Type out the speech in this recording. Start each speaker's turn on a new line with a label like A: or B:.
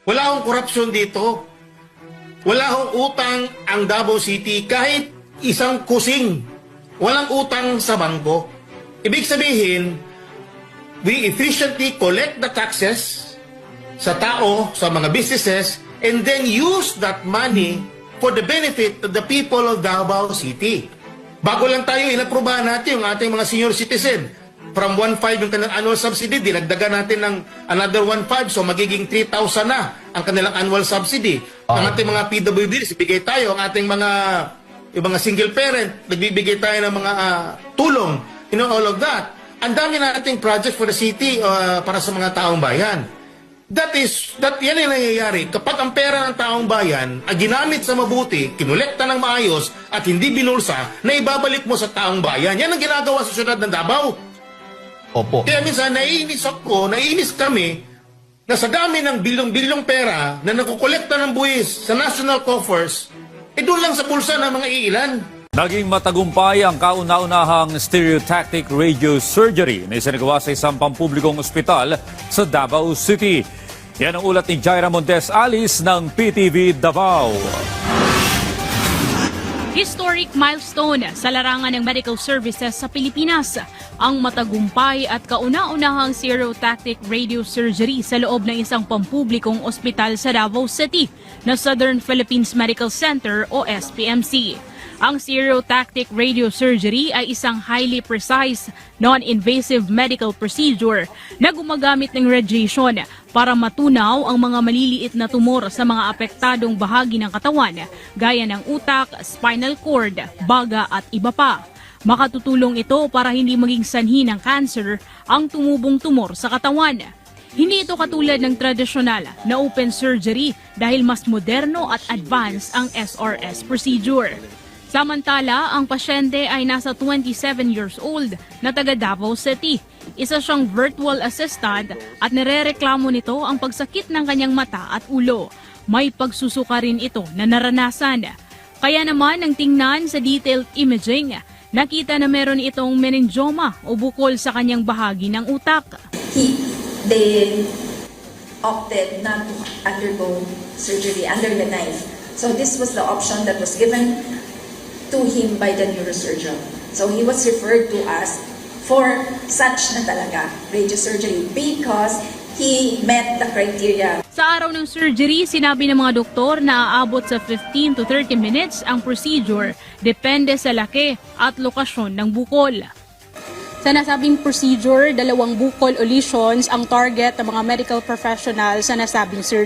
A: Wala akong korupsyon dito. Wala akong utang ang Davao City kahit isang kusing. Walang utang sa bangko. Ibig sabihin, we efficiently collect the taxes sa tao, sa mga businesses, and then use that money for the benefit of the people of Davao City. Bago lang tayo, inaprubahan natin yung ating mga senior citizen. From 1.5 yung kanilang annual subsidy, dinagdagan natin ng another 1.5, so magiging 3,000 na ang kanilang annual subsidy. Ang ating mga PWDs, ibigay tayo. Ang ating yung mga single parent, nagbibigay tayo ng mga tulong. You know, all of that. Ang dami nating project for the city para sa mga taong bayan. Yan ang nangyayari. Kapag ang pera ng taong bayan ay ginamit sa mabuti, kinolekta ng maayos, at hindi binulsa, na ibabalik mo sa taong bayan. Yan ang ginagawa sa syudad ng Davao.
B: Opo.
A: Kaya minsan, naiinis kami, na sa dami ng bilyong-bilyong pera na nakukolekta ng buwis sa national coffers, doon lang sa bulsa ng mga iilan.
C: Naging matagumpay ang kauna-unahang stereotactic radiosurgery na isinagawa sa isang pampublikong ospital sa Davao City. Yan ang ulat ni Jaira Montes Alice ng PTV Davao.
D: Historic milestone sa larangan ng medical services sa Pilipinas ang matagumpay at kauna-unahang stereotactic radiosurgery sa loob ng isang pampublikong ospital sa Davao City na Southern Philippines Medical Center o SPMC. Ang stereotactic radiosurgery ay isang highly precise, non-invasive medical procedure na gumagamit ng radiation para matunaw ang mga maliliit na tumor sa mga apektadong bahagi ng katawan gaya ng utak, spinal cord, baga at iba pa. Makatutulong ito para hindi maging sanhi ng cancer ang tumubong tumor sa katawan. Hindi ito katulad ng tradisyonal na open surgery dahil mas moderno at advanced ang SRS procedure. Samantala, ang pasyente ay nasa 27 years old na taga Davao City. Isa siyang virtual assistant at nirereklamo nito ang pagsakit ng kanyang mata at ulo. May pagsusuka rin ito na naranasan. Kaya naman nang tingnan sa detailed imaging, nakita na meron itong meningioma o bukol sa kanyang bahagi ng utak.
E: They opted not to undergo surgery under the knife. So this was the option that was given to him by the neurosurgeon. So he was referred to us for such na talaga radiosurgery because he met the criteria.
D: Sa araw ng surgery, sinabi ng mga doktor na aabot sa 15 to 30 minutes ang procedure, depende sa laki at lokasyon ng bukol. Sa nasabing procedure, 2 bukol o lesions ang target ng mga medical professionals sa nasabing surgery.